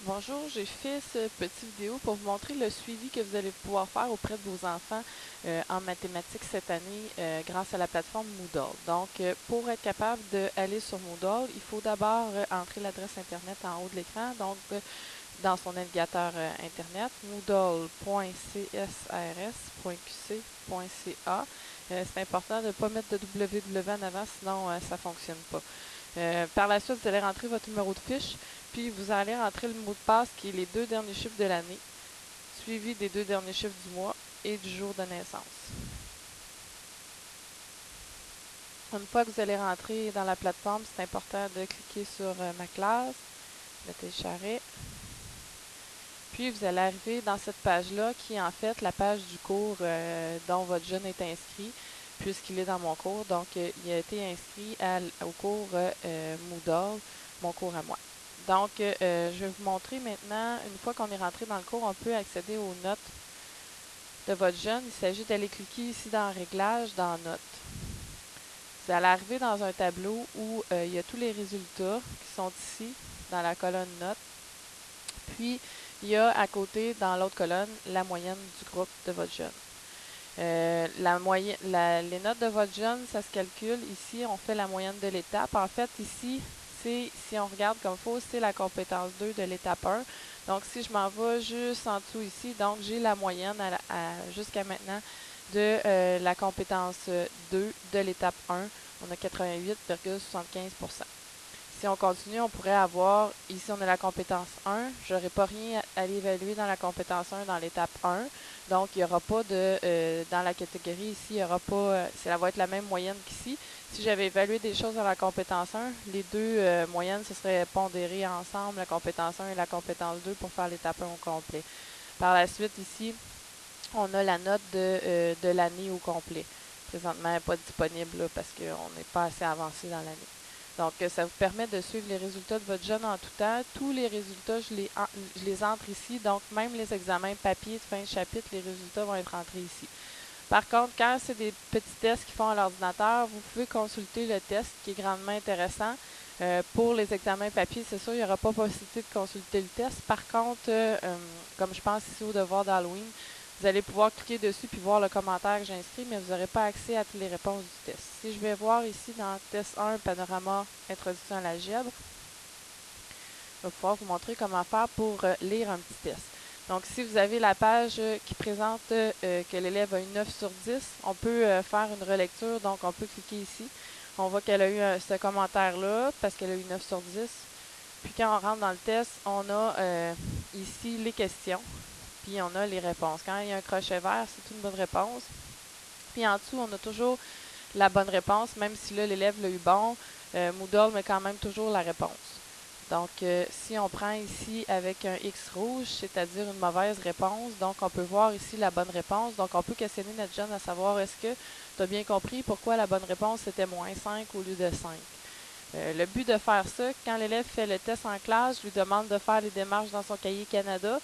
Bonjour, j'ai fait ce petit vidéo pour vous montrer le suivi que vous allez pouvoir faire auprès de vos enfants en mathématiques cette année grâce à la plateforme Moodle. Donc, pour être capable d'aller sur Moodle, il faut d'abord entrer l'adresse Internet en haut de l'écran, donc dans son navigateur Internet, moodle.csrs.qc.ca. C'est important de ne pas mettre de www en avant, sinon ça ne fonctionne pas. Par la suite, vous allez rentrer votre numéro de fiche, puis vous allez rentrer le mot de passe qui est les deux derniers chiffres de l'année, suivi des deux derniers chiffres du mois et du jour de naissance. Une fois que vous allez rentrer dans la plateforme, c'est important de cliquer sur Ma classe, le télécharger. Puis vous allez arriver dans cette page-là qui est en fait la page du cours dont votre jeune est inscrit, puisqu'il est dans mon cours. Donc, il a été inscrit au cours Moodle, mon cours à moi. Donc, je vais vous montrer maintenant, une fois qu'on est rentré dans le cours, on peut accéder aux notes de votre jeune. Il s'agit d'aller cliquer ici dans Réglages, dans Notes. Vous allez arriver dans un tableau où il y a tous les résultats qui sont ici, dans la colonne Notes. Puis, il y a à côté, dans l'autre colonne, la moyenne du groupe de votre jeune. Les notes de votre jeune, ça se calcule. Ici, on fait la moyenne de l'étape. En fait, ici, si on regarde comme il faut, c'est la compétence 2 de l'étape 1. Donc, si je m'en vais juste en dessous ici, donc j'ai la moyenne jusqu'à maintenant de la compétence 2 de l'étape 1. On a 88,75%. Si on continue, on pourrait avoir, ici on a la compétence 1, je n'aurai pas rien à l'évaluer dans la compétence 1 dans l'étape 1, donc il n'y aura pas dans la catégorie ici, il n'y aura pas, ça va être la même moyenne qu'ici. Si j'avais évalué des choses dans la compétence 1, les deux moyennes se seraient pondérées ensemble, la compétence 1 et la compétence 2 pour faire l'étape 1 au complet. Par la suite, ici, on a la note de l'année au complet. Présentement, elle n'est pas disponible là, parce qu'on n'est pas assez avancé dans l'année. Donc, ça vous permet de suivre les résultats de votre jeune en tout temps. Tous les résultats, je les entre ici. Donc, même les examens papier de fin de chapitre, les résultats vont être entrés ici. Par contre, quand c'est des petits tests qu'ils font à l'ordinateur, vous pouvez consulter le test qui est grandement intéressant. Pour les examens papier, c'est sûr, il n'y aura pas possibilité de consulter le test. Par contre, comme je pense ici au devoir d'Halloween, vous allez pouvoir cliquer dessus puis voir le commentaire que j'ai inscrit, mais vous n'aurez pas accès à toutes les réponses du test. Si je vais voir ici dans test 1, panorama, introduction à l'algèbre, je vais pouvoir vous montrer comment faire pour lire un petit test. Donc, si vous avez la page qui présente que l'élève a une 9 sur 10, on peut faire une relecture. Donc, on peut cliquer ici. On voit qu'elle a eu ce commentaire-là parce qu'elle a eu 9 sur 10. Puis, quand on rentre dans le test, on a ici les questions. Puis, on a les réponses. Quand il y a un crochet vert, c'est une bonne réponse. Puis, en dessous, on a toujours la bonne réponse. Même si là, l'élève l'a eu bon, Moodle met quand même toujours la réponse. Donc, si on prend ici avec un X rouge, c'est-à-dire une mauvaise réponse, donc on peut voir ici la bonne réponse. Donc, on peut questionner notre jeune à savoir est-ce que tu as bien compris pourquoi la bonne réponse était moins 5 au lieu de 5. Le but de faire ça, quand l'élève fait le test en classe, je lui demande de faire les démarches dans son cahier Canada,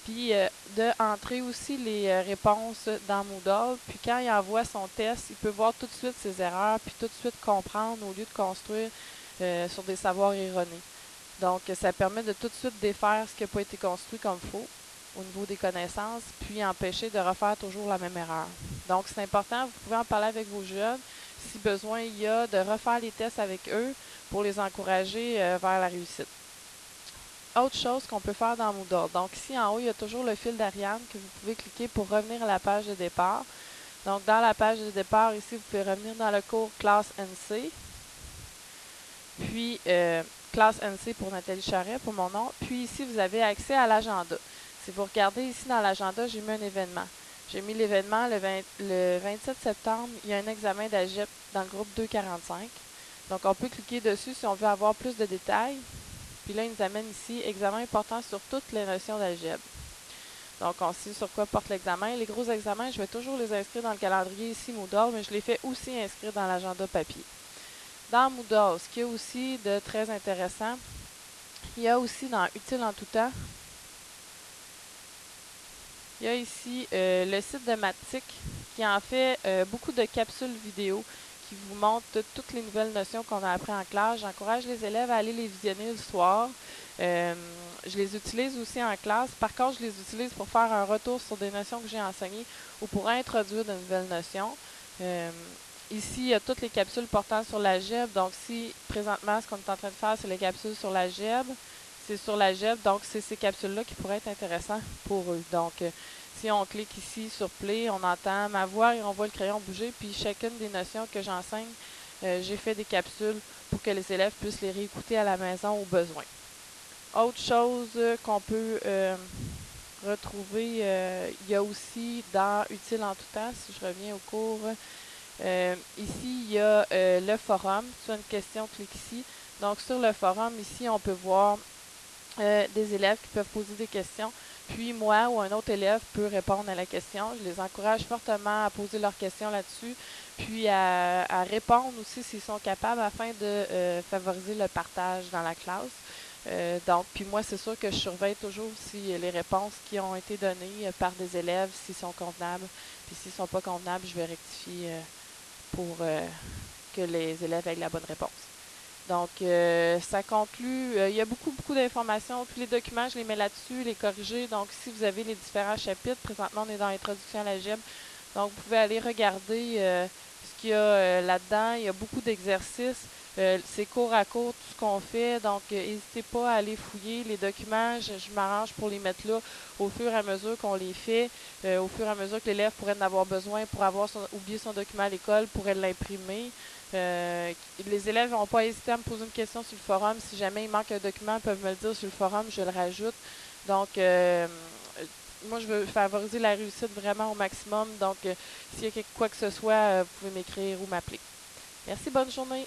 puis d'entrer aussi les réponses dans Moodle. Puis quand il envoie son test, il peut voir tout de suite ses erreurs, puis tout de suite comprendre au lieu de construire sur des savoirs erronés. Donc, ça permet de tout de suite défaire ce qui n'a pas été construit comme il faut au niveau des connaissances, puis empêcher de refaire toujours la même erreur. Donc, c'est important, vous pouvez en parler avec vos jeunes si besoin il y a de refaire les tests avec eux pour les encourager vers la réussite. Autre chose qu'on peut faire dans Moodle. Donc, ici en haut, il y a toujours le fil d'Ariane que vous pouvez cliquer pour revenir à la page de départ. Donc, dans la page de départ, ici, vous pouvez revenir dans le cours classe NC. Puis, classe NC pour Nathalie Charret, pour mon nom. Puis ici, vous avez accès à l'agenda. Si vous regardez ici dans l'agenda, j'ai mis un événement. J'ai mis l'événement le 27 septembre. Il y a un examen d'algèbre dans le groupe 245. Donc, on peut cliquer dessus si on veut avoir plus de détails. Puis là, il nous amène ici, examen important sur toutes les notions d'algèbre. Donc, on sait sur quoi porte l'examen. Les gros examens, je vais toujours les inscrire dans le calendrier ici Moodle, mais je les fais aussi inscrire dans l'agenda papier. Dans Moodle, ce qui est aussi de très intéressant, il y a aussi dans Utile en tout temps, il y a ici le site de Mattic qui en fait beaucoup de capsules vidéo qui vous montrent toutes les nouvelles notions qu'on a apprises en classe. J'encourage les élèves à aller les visionner le soir. je les utilise aussi en classe. Par contre, je les utilise pour faire un retour sur des notions que j'ai enseignées ou pour introduire de nouvelles notions. Ici, il y a toutes les capsules portant sur l'algèbre. Donc, si présentement, ce qu'on est en train de faire, c'est les capsules sur l'algèbre, c'est sur l'algèbre. Donc, c'est ces capsules-là qui pourraient être intéressantes pour eux. Donc, si on clique ici sur Play, on entend ma voix et on voit le crayon bouger. Puis, chacune des notions que j'enseigne, j'ai fait des capsules pour que les élèves puissent les réécouter à la maison au besoin. Autre chose qu'on peut retrouver, il y a aussi dans Utile en tout temps, si je reviens au cours, ici il y a le forum. Si tu as une question, clique ici. Donc sur le forum, ici on peut voir des élèves qui peuvent poser des questions. Puis moi ou un autre élève peut répondre à la question. Je les encourage fortement à poser leurs questions là-dessus, puis à répondre aussi s'ils sont capables afin de favoriser le partage dans la classe. Donc, puis moi, c'est sûr que je surveille toujours si les réponses qui ont été données par des élèves, s'ils sont convenables. Puis s'ils ne sont pas convenables, je vais rectifier pour que les élèves aient la bonne réponse. Donc, ça conclut. Il y a beaucoup d'informations. Tous les documents, je les mets là-dessus, les corriger. Donc, si vous avez les différents chapitres, présentement, on est dans l'introduction à l'algèbre. Donc, vous pouvez aller regarder ce qu'il y a là-dedans. Il y a beaucoup d'exercices. C'est cours à cours tout ce qu'on fait. Donc, n'hésitez pas à aller fouiller les documents. Je m'arrange pour les mettre là au fur et à mesure qu'on les fait, au fur et à mesure que l'élève pourrait en avoir besoin pour avoir oublié son document à l'école, pourrait l'imprimer. Les élèves n'ont pas hésité à me poser une question sur le forum. Si jamais il manque un document, ils peuvent me le dire sur le forum, je le rajoute. Donc, moi, je veux favoriser la réussite vraiment au maximum. Donc, s'il y a quoi que ce soit, vous pouvez m'écrire ou m'appeler. Merci, bonne journée.